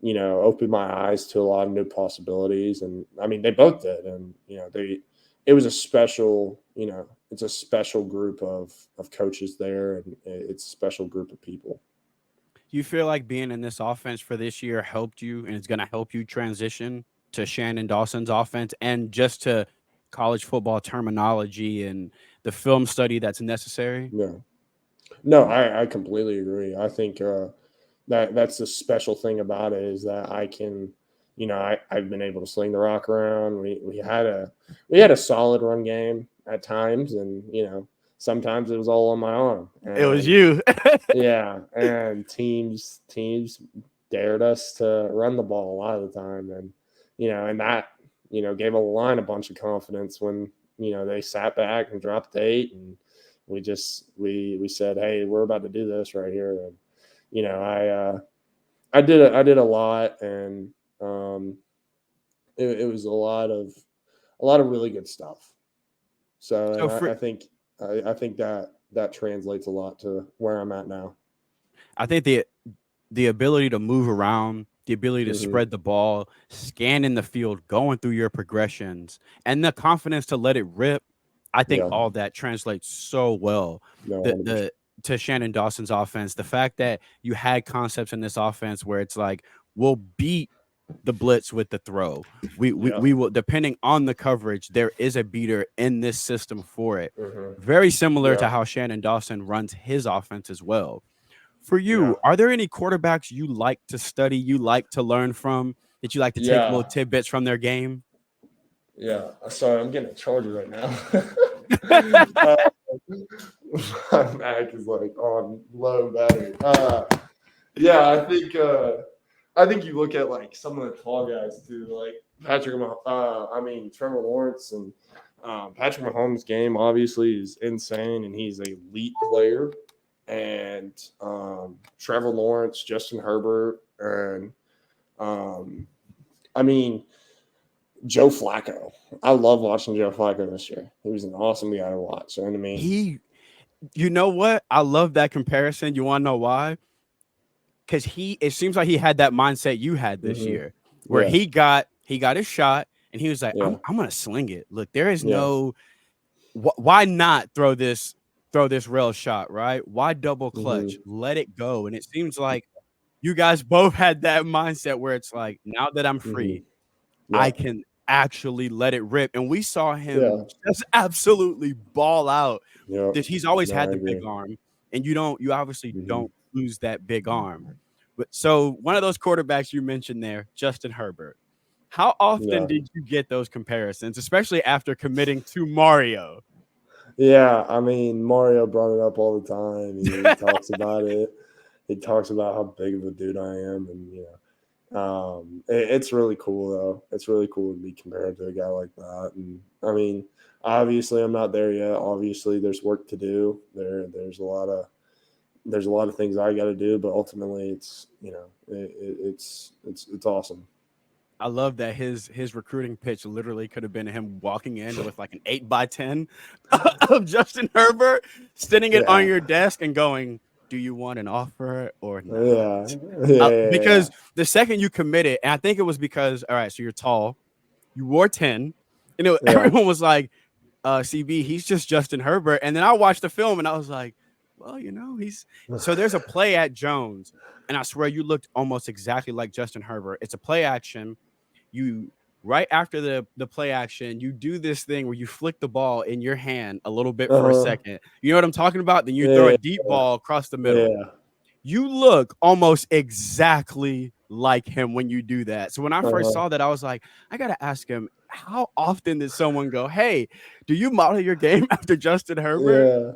opened my eyes to a lot of new possibilities, and they both did, and it was a special, it's a special group of coaches there, and it's a special group of people. You feel like being in this offense for this year helped you, and it's going to help you transition to Shannon Dawson's offense and just to college football terminology and the film study that's necessary? No, I completely agree. I think that's the special thing about it, is that I can, I've been able to sling the rock around. We had a solid run game at times, and sometimes it was all on my arm. And, it was you. Yeah, and teams dared us to run the ball a lot of the time, and and that gave a line a bunch of confidence when they sat back and dropped 8, and we said, hey, we're about to do this right here, and I did a lot, and it was a lot of really good stuff. So I think that translates a lot to where I'm at now. I think the ability to move around, the ability to spread the ball, scan in the field, going through your progressions, and the confidence to let it rip, I think all that translates so well to Shannon Dawson's offense. The fact that you had concepts in this offense where it's like, we'll beat the blitz with the throw. We will, depending on the coverage, there is a beater in this system for it. Very similar to how Shannon Dawson runs his offense as well. For you, are there any quarterbacks you like to study, you like to learn from, that you like to take little tidbits from their game? Yeah. Sorry, I'm getting a charger right now. My Mac is like on low battery. I think you look at like some of the tall guys too, like Trevor Lawrence, and Patrick Mahomes' game obviously is insane, and he's an elite player. And Trevor Lawrence, Justin Herbert, and Joe Flacco. I love watching Joe Flacco this year. He was an awesome guy to watch. You know what? I love that comparison. You want to know why? Because it seems like he had that mindset you had this year, where he got his shot, and he was like, I'm gonna sling it. Look, there is no why not throw this rail shot, right? Why double clutch? Let it go. And it seems like you guys both had that mindset where it's like, now that I'm Hmm. free, I Yeah. can actually let it rip. And we saw Yeah. him just absolutely ball out. Yep. That he's always No, had I the big agree. arm, and you obviously Hmm. don't lose that big arm. But so one of those quarterbacks you mentioned there, Justin Herbert. How often Yeah. did you get those comparisons, especially after committing to Mario? Yeah. I mean, Mario brought it up all the time. He talks about it. He talks about how big of a dude I am, and it's really cool though. It's really cool to be compared to a guy like that. And I mean, obviously, I'm not there yet. Obviously, there's work to do. There's a lot of things I got to do, but ultimately, it's awesome. I love that his recruiting pitch literally could have been him walking in with like an 8x10 of Justin Herbert, sitting it on Yeah, your desk and going, "Do you want an offer or not?" yeah, yeah, yeah, Because the second you committed, and I think it was because, all right, so you're tall, you wore 10, yeah, everyone was like, CB, he's just Justin Herbert. And then I watched the film and I was like, well, he's so there's a play at Jones, and I swear you looked almost exactly like Justin Herbert. It's a play action. You right after the play action, you do this thing where you flick the ball in your hand a little bit for a uh-huh. second. You know what I'm talking about? Then you throw a Yeah, deep ball across the middle. yeah, You look almost exactly like him when you do that. So when I first uh-huh. saw that, I was like, I gotta ask him, how often did someone go, "Hey, do you model your game after Justin Herbert?" Yeah.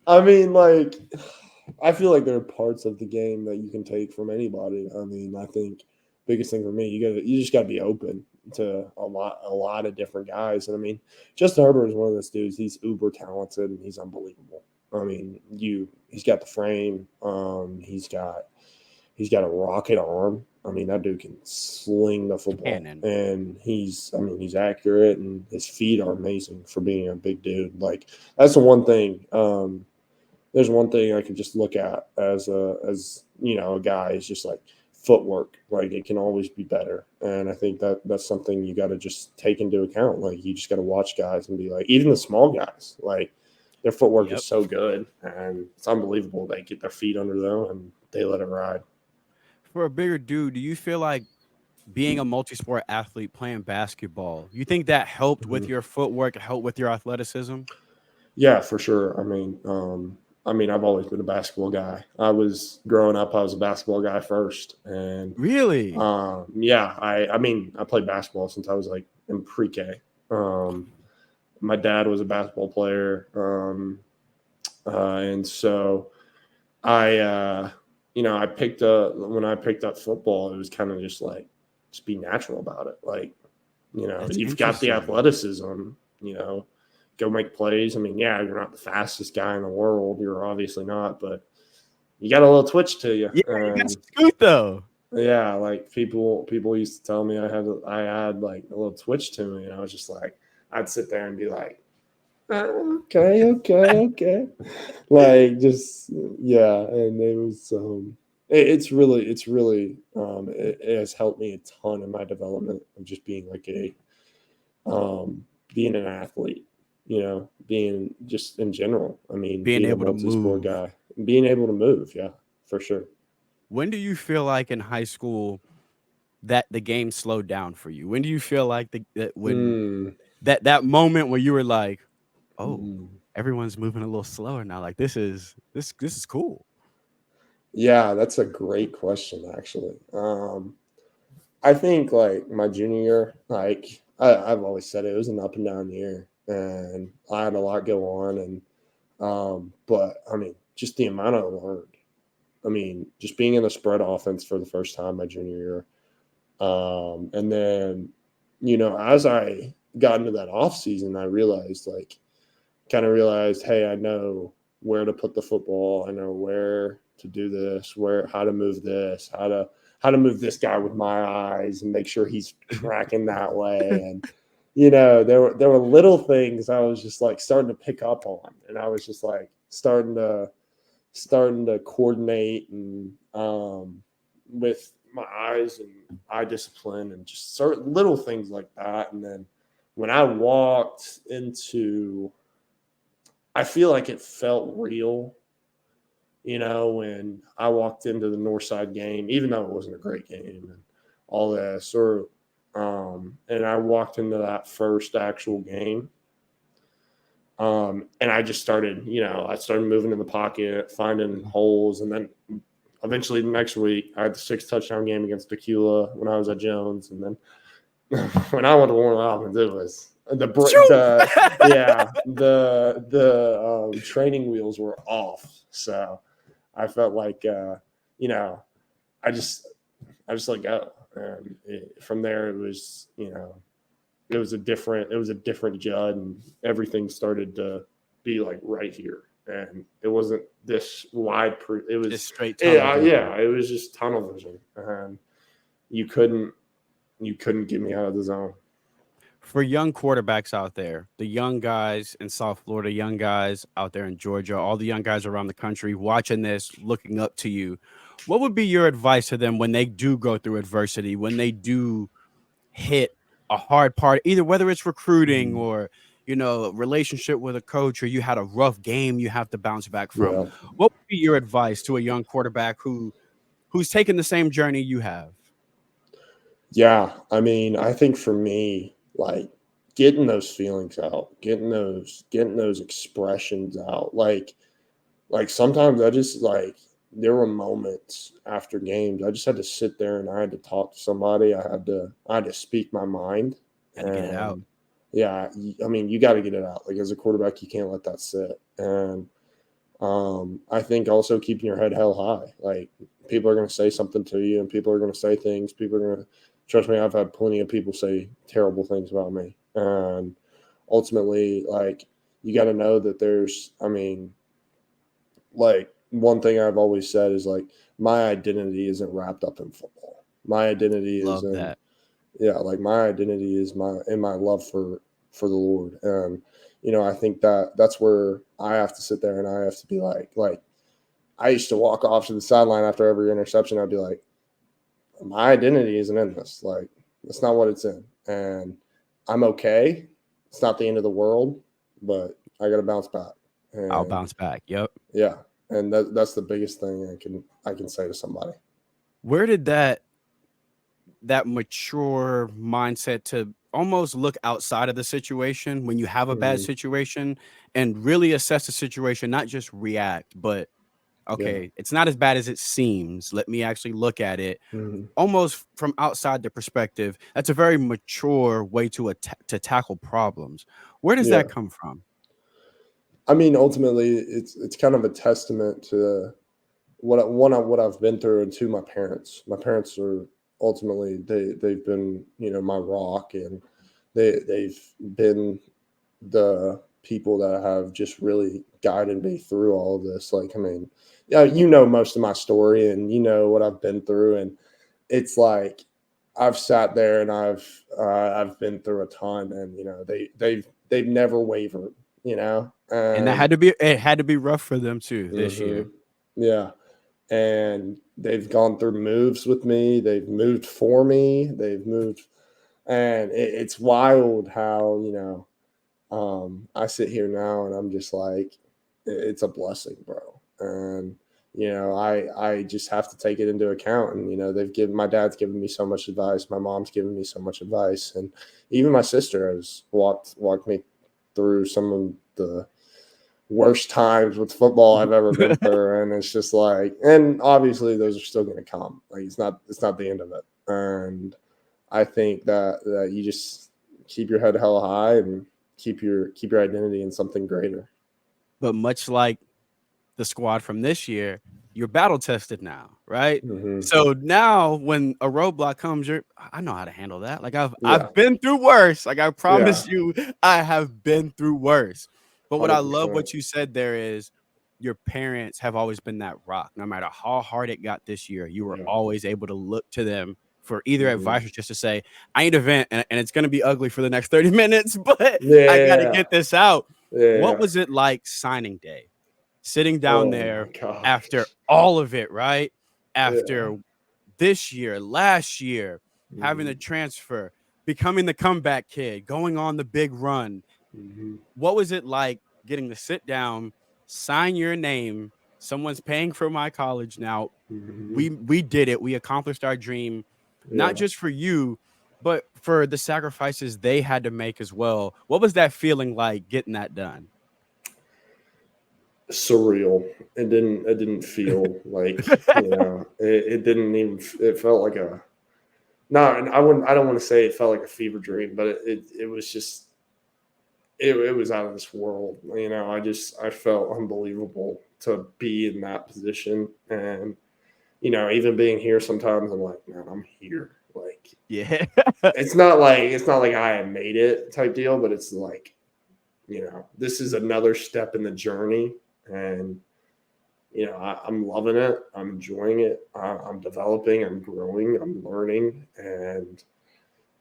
I mean, like, I feel like there are parts of the game that you can take from anybody. I mean, I think biggest thing for me, you just gotta be open to a lot of different guys. And I mean, Justin Herbert is one of those dudes. He's uber talented and he's unbelievable. I mean, he's got the frame. He's got a rocket arm. I mean, that dude can sling the football, Cannon. and he's accurate, and his feet are amazing for being a big dude. Like that's the one thing. There's one thing I could just look at as a guy is just like footwork. Like it can always be better, and I think that's something you got to just take into account. Like you just got to watch guys and be like, even the small guys, like their footwork is Yep. so good, and it's unbelievable. They get their feet under them and they let it ride. For a bigger dude, do you feel like being a multi-sport athlete playing basketball, you think that helped with Mhm. your footwork, helped with your athleticism? Yeah, for sure. I mean, I've always been a basketball guy. I was growing up. I was a basketball guy first, and Really? yeah, I mean, I played basketball since I was like in pre-K. Um, my dad was a basketball player, and so I picked up when I picked up football. It was kind of just like just be natural about it. Like That's you've got the interesting. athleticism, you know, go make plays. I mean, yeah, you're not the fastest guy in the world. You're obviously not, but you got a little twitch to you. Yeah, you got And scoot though. yeah, like people used to tell me I had like a little twitch to me, and I was just like, I'd sit there and be like, okay, okay, okay, like just yeah, and it was it has helped me a ton in my development of just being like being an athlete, being just in general. I mean, Being being a able to multi-sport move. guy, being able to move, yeah, for sure. When do you feel like in high school that the game slowed down for you? When do you feel like that when Mm, that moment where you were like, "Oh, mm. everyone's moving a little slower now. Like this is cool." Yeah, that's a great question, actually. I think like my junior year, like I've always said it was an up and down year, and I had a lot go on, and but I mean, just the amount I learned. I mean, just being in a spread offense for the first time my junior year, and then as I got into that off season, I realized realized, hey, I know where to put the football. I know where to do this, where how to move this, how to move this guy with my eyes and make sure he's tracking that way. And there were little things I was just like starting to pick up on, and I was just like starting to coordinate and with my eyes and eye discipline and just certain little things like that. And then when I walked into I feel like it felt real. when I walked into the Northside game, even though it wasn't a great game and all this, and I walked into that first actual game, and I just started, I started moving in the pocket, finding holes, and then eventually the next week I had the 6 touchdown game against Tequila when I was at Jones, and then when I went to Warren Robins, it was the training wheels were off. So I felt like I just let go, and from there it was it was a different Judd, and everything started to be like right here, and it wasn't this wide. It was Just straight tunnel vision. it was just tunnel vision, and you couldn't get me out of the zone. For young quarterbacks out there, the young guys in South Florida, young guys out there in Georgia, all the young guys around the country watching this, looking up to you, what would be your advice to them when they do go through adversity, when they do hit a hard part, either whether it's recruiting Mhm. or relationship with a coach, or you had a rough game you have to bounce back from? Yeah. What would be your advice to a young quarterback who's taken the same journey you have? Yeah, I mean, I think for me, like getting those feelings out, getting those expressions out. Like sometimes I just there were moments after games I just had to sit there and I had to talk to somebody. I had to speak my mind. Got to get it out. And yeah, I mean, you got to get it out. Like as a quarterback, you can't let that sit. And I think also keeping your head held high. Like people are going to say something to you, and people are going to say things. People are going to trust me. I've had plenty of people say terrible things about me, and ultimately, like you got to know that there's. I mean, like one thing I've always said is like my identity isn't wrapped up in football. My identity is Love in that. like my identity is my love for the Lord. And I think that's where I have to sit there and I have to be like I used to walk off to the sideline after every interception. I'd be like, my identity isn't in this. Like that's not what it's in. And I'm okay. It's not the end of the world, but I got to bounce back. I'll And bounce back. Yep. yeah, and that's the biggest thing I can say to somebody. Where did that mature mindset to almost look outside of the situation when you have a bad Mhm. situation and really assess the situation, not just react, but Yeah. okay, it's not as bad as it seems. Let me actually look at it Mhm. almost from outside the perspective. That's a very mature way to tackle problems. Where does Yeah. that come from? I mean, ultimately, it's kind of a testament to what I've been through, and to my parents. My parents are ultimately they've been my rock, and they've been the people that have just really guided me through all of this. Like, I mean, yeah, most of my story, and what I've been through, and it's like I've sat there and I've been through a ton, and they've never wavered, And and it had to be rough for them too this hmm year. yeah, and they've gone through moves with me. They've moved for me. They've moved, and it's wild how I sit here now and I'm just like, it's a blessing, bro. And I just have to take it into account. And my dad's given me so much advice. My mom's given me so much advice, and even my sister has walked me through some of the worst times with football I've ever been through. And it's just like, and obviously those are still going to come. Like it's not the end of it. And I think that you just keep your head held high and keep your identity in something greater. But much like the squad from this year, you're battle tested now, right? Hmm. So now when a roadblock comes, I know how to handle that. Like Yeah, I've been through worse. Like I yeah, promise you, I have been through worse. But what I hundred love percent. what you said there is your parents have always been that rock. No matter how hard it got this year, you were Yeah, always able to look to them for either hmm advice or just to say, I need a vent and it's gonna be ugly for the next 30 minutes, but I gotta yeah, get this out. What yeah. was it like signing day? Sitting down Oh my there after gosh. all of it, right? Yeah. After this year, last year, having the Hmm. transfer, becoming the comeback kid, going on the big run. Hmm. What was it like getting to sit down, sign your name, Someone's paying for my college now. Mhm. We did it. We accomplished our dream, not Yeah, just for you, but for the sacrifices they had to make as well. What was that feeling like getting that done? surreal. It didn't feel like, it didn't even. It felt like a no. And I don't want to say it felt like a fever dream, but it was just it was out of this world. I felt unbelievable to be in that position, and even being here, sometimes I'm like, man, I'm here. Like, Yeah. it's not like I had made it type deal, but it's like, this is another step in the journey, and I'm loving it. I'm enjoying it. I'm developing. I'm growing. I'm learning, and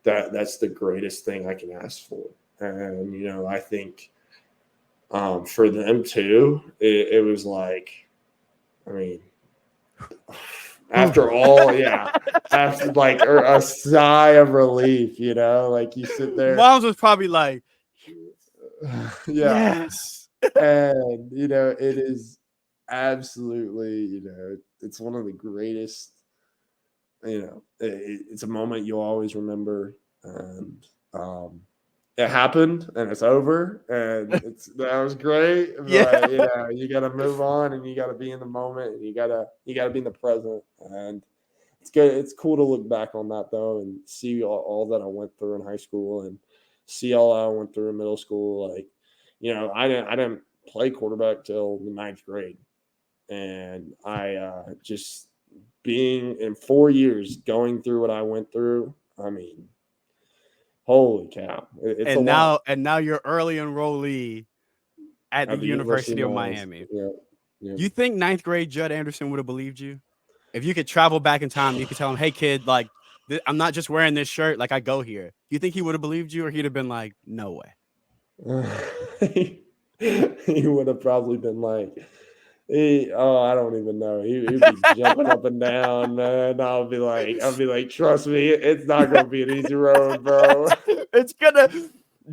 that's the greatest thing I can ask for. And I think, for them too, it was like, I mean, after all, yeah, after like a sigh of relief, like you sit there, Moms was probably like, yeah, yes. and it is absolutely, it's one of the greatest. It's a moment you'll always remember, and it happened, and it's over, and that was great. Yeah. But you got to move on, and you got to be in the moment, and you got to be in the present, and it's good. It's cool to look back on that though, and see all that I went through in high school, and see all I went through in middle school. Like, I didn't play quarterback till the ninth grade, and I just being in 4 years going through what I went through. I mean, holy cow, it's a and lot. now and now you're early enrollee at the At the University of University of Miami. Miami. Yeah, yeah. You think ninth grade Jud Anderson would have believed you? If you could travel back in time, you could tell him, "Hey, kid, like I'm not just wearing this shirt. Like I go here." You think he would have believed you, or he'd have been like, "No way." He would have probably been like, I don't even know. He'd be jumping up and down, man. I'll be like, trust me, it's not gonna be an easy road, bro. It's gonna.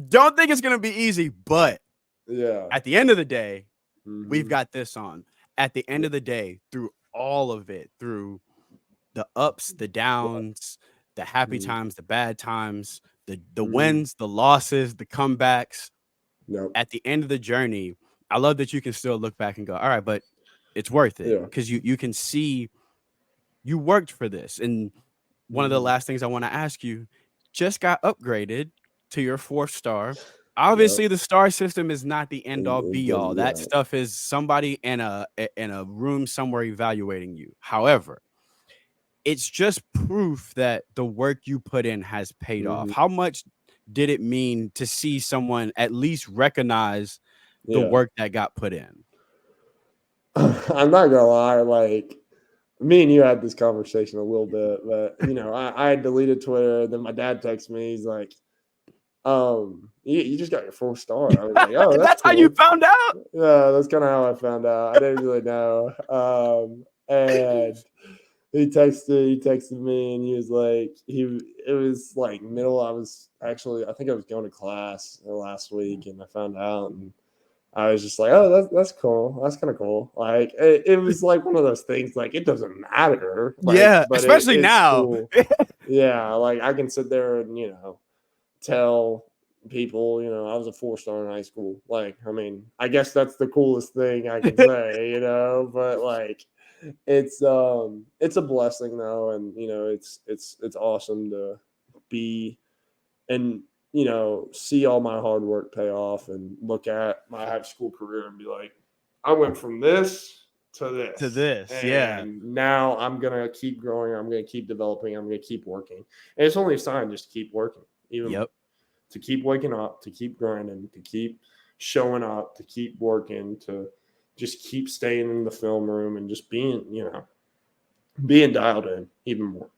Don't think it's gonna be easy, but Yeah. at the end of the day, we've Hmm. got this on. At the end Yeah. of the day, through all of it, through the ups, the downs, the happy Mhm. times, the bad times, the Mhm. wins, the losses, the comebacks. Nope. At the end of the journey, I love that you can still look back and go, all right, but it's worth it Yeah. because you can see you worked for this. And one of the Hmm. last things I want to ask you, just got upgraded to your fourth star. Yep. Obviously, the star system is not the end all It be all. didn't. That Yeah. stuff is somebody in a room somewhere evaluating you. However, it's just proof that the work you put in has paid off. Hmm. How much did it mean to see someone at least recognize the Yeah. work that got put in? I'm not gonna lie. Like, me and you had this conversation a little bit, but I had deleted Twitter. Then my dad texted me. He's like, you just got your 4 star. I was like, oh, that's That's how you cool. found out. Yeah, that's kind of how I found out. I didn't really know. And he texted me, and he was like, it was like middle. I think I was going to class last week, and I found out, and I was just like, oh, that's cool. That's kind of cool. Like, it was like one of those things. Like, it doesn't matter. Like, Yeah, but especially it's now. cool. Yeah, like I can sit there and tell people, I was a 4 star in high school. Like, I mean, I guess that's the coolest thing I can say, but like it's a blessing though, and it's awesome to be and see all my hard work pay off, and look at my high school career and be like, I went from this to To this, this, yeah. and now I'm gonna keep growing, I'm gonna keep developing, I'm gonna keep working, and it's only a sign just to keep working even more, Yep. to keep waking up, to keep grinding, to keep showing up, to keep working, to just keep staying in the film room, and just being dialed in even more.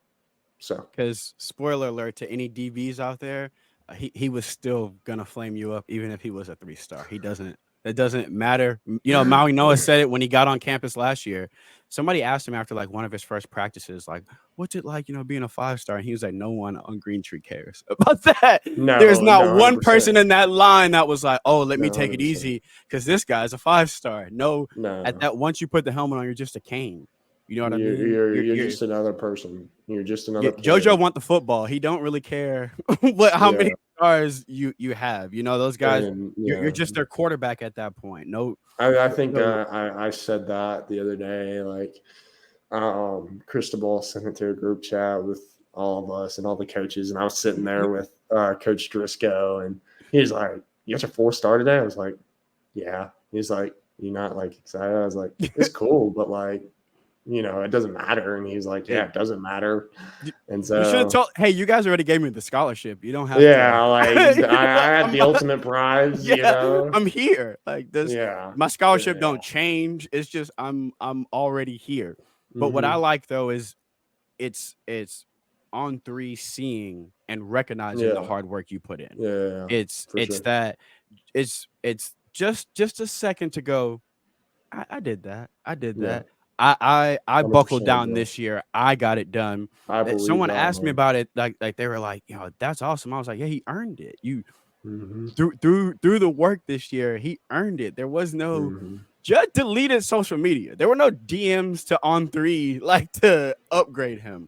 So Because spoiler alert to any DBs out there, he was still gonna flame you up even if he was a 3 star. He doesn't. It doesn't matter. Maui Noah said it when he got on campus last year. Somebody asked him after like one of his first practices, like, "What's it like, being a 5-star?" And he was like, "No one on Green Tree cares about that. There's No, not no, one 100%. person in that line that was like, oh, let me No, take it 100%. easy because this guy's a 5-star." No, at No. that once you put the helmet on, you're just a cane. You know what I You're mean? you're You're you're you're just another person. You're just yeah, another JoJo player. want the football. He don't really care how Yeah. many stars you have. Those guys. And You're yeah. just their quarterback at that point. No, I think no. I said that the other day. Like, Cristobal sent it to a group chat with all of us and all the coaches, and I was sitting there with Coach Driscoll, and he's like, "You got your 4-star today?" I was like, "Yeah." He's like, "You not like excited?" I was like, "It's cool, but like, it doesn't matter." And he's like, "Yeah, It, it doesn't matter." And you should have so, told. Hey, you guys already gave me the scholarship. You don't have to. yeah, like I had I'm, the ultimate prize, yeah, I'm here. Like this, Yeah, my scholarship yeah. don't change. It's just I'm already here. But what I Hmm. like though is it's on three seeing and recognizing the Yeah, hard work you put in. yeah, It's for it's sure. that it's just a second to go. I did that. I did Yeah, that. I buckled 100%, down bro. this year. I got it done. I believe Someone that, asked me man. about it, like they were like, that's awesome. I was like, yeah, he earned it. You Hmm. through the work this year, he earned it. There was no Hmm. Judd deleted social media. There were no DMs to on three like to upgrade him.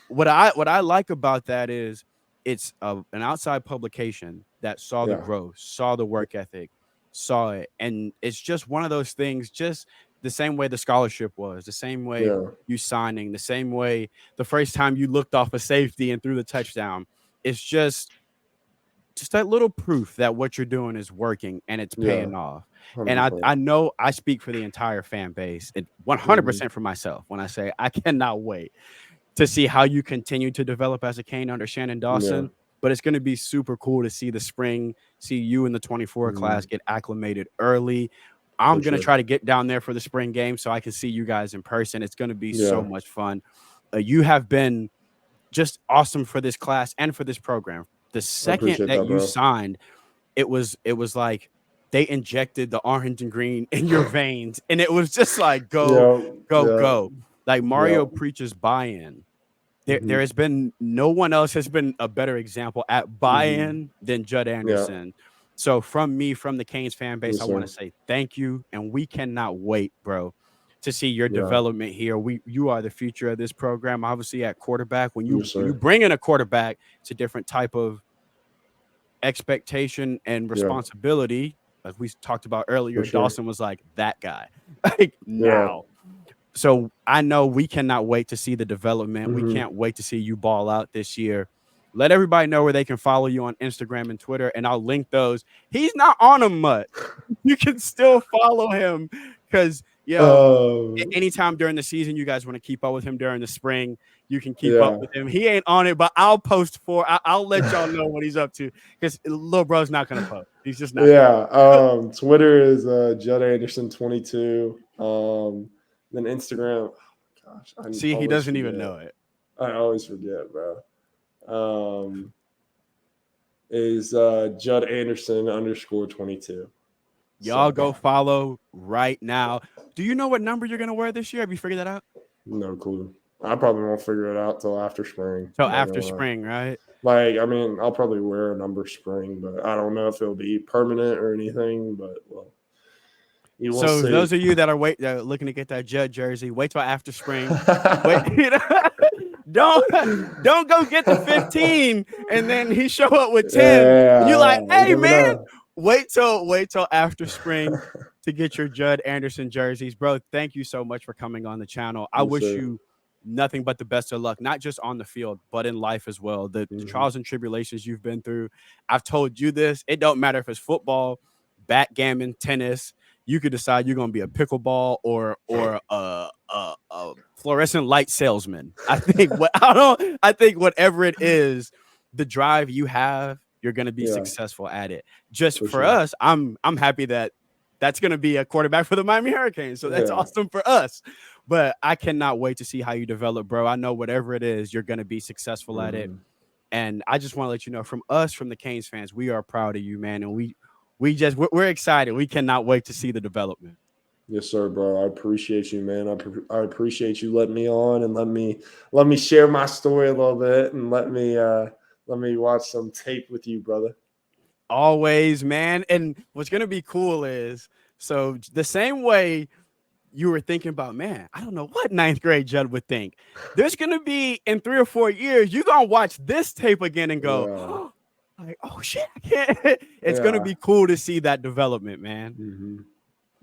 What I like about that is it's an outside publication that saw the Yeah, growth, saw the work ethic, saw it, and it's just one of those things. Just the same way the scholarship was, the same way yeah, you signing, the same way the first time you looked off a safety and threw the touchdown. It's just that little proof that what you're doing is working and it's yeah, paying off. And I 100%. I know I speak for the entire fan base and Hmm. 100% for myself when I say I cannot wait to see how you continue to develop as a Kane under Shannon Yeah, Dawson. But it's going to be super cool to see the spring, see you in the 24 class hmm, get acclimated early. for I'm going to sure. try to get down there for the spring game so I can see you guys in person. It's going to be so Yeah, much fun. You have been just awesome for this class and for this program. The I second appreciate that that, you bro. signed, it was like they injected the orange and green in your veins, and it was just like go, Yeah, go, yeah, go. Like yeah. Mario preaches buy-in. There Hmm. has been no one else has been a better example at Hmm. buy-in than Jud Yeah, Anderson. So from me, from the Canes fan base, I yes, want to sir. say thank you, and we cannot wait, bro, to see your Yeah, development here. You are the future of this program. Obviously, at quarterback, when you yes, when you sir. bring in a quarterback, it's a different type of expectation and Yeah, responsibility. As we talked about for earlier, sure. Dawson was like that guy, like Yeah. now. So I know we cannot wait to see the development. We Hmm. can't wait to see you ball out this year. Let everybody know where they can follow you on Instagram and Twitter, and I'll link those. He's not on them much. You can still follow him because anytime during the season you guys want to keep up with him during the spring, you can keep up yeah. with him. He ain't on it, but I'll post I'll let y'all know what he's up to because little bro's not gonna post. He's just not gonna. Yeah. Twitter is Jud Anderson 22. Then Instagram. Oh, gosh, I See, he always doesn't even forget. know it. I always forget, bro. Um, is Jud Anderson underscore 22. Y'all So go follow right now. Do you know what number you're gonna wear this year? Have you figured that out? no clue. I probably won't figure it out till after spring. So I'm not after gonna lie. spring, right? Like, I mean, I'll probably wear a number spring, but I don't know if it'll be permanent or anything. But well, you will So see. those of you that are looking to get that Judd jersey, wait till after spring. Wait, don't don't go get the 15 and then he show up with 10. And you're like, Yeah, you hey never man, know. wait till after spring to get your Jud Anderson jerseys. Bro, thank you so much for coming on the channel. I Yes, wish sir. you nothing but the best of luck, not just on the field, but in life as well. The Hmm. trials and tribulations you've been through. I've told you this. It don't matter if it's football, backgammon, tennis. You could decide you're going to be a pickleball or a fluorescent light salesman. I think whatever it is, the drive you have, you're going to be Yeah, successful at it. Just for for sure. us, I'm happy that that's going to be a quarterback for the Miami Hurricanes. So that's Yeah. awesome for us. But I cannot wait to see how you develop, bro. I know whatever it is, you're going to be successful at it. Hmm. And I just want to let you know from us, from the Canes fans, we are proud of you, man. And we're excited. We cannot wait to see the development. Yes, sir, bro. I appreciate you, man. I appreciate you letting me on and let me share my story a little bit and let me watch some tape with you, brother. Always, man. And what's gonna be cool is so the same way you were thinking about, man, I don't know what ninth grade Judd would think. There's gonna be in 3 or 4 years, you're gonna watch this tape again and go, Yeah, oh, like, oh shit, I can't. It's gonna yeah, be cool to see that development, man. hmm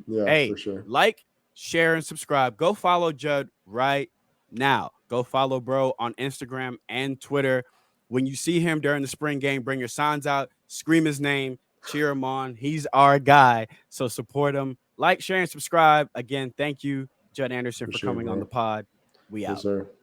yeah, for Hey, sure. like, share, and subscribe. Go follow Judd right now. Go follow bro on Instagram and Twitter. When you see him during the spring game, bring your signs out, scream his name, cheer him on. He's our guy. So support him. Like, share, and subscribe. Again, thank you, Jud Anderson, For for sure, coming on bro. the pod. We Yes, out. sir.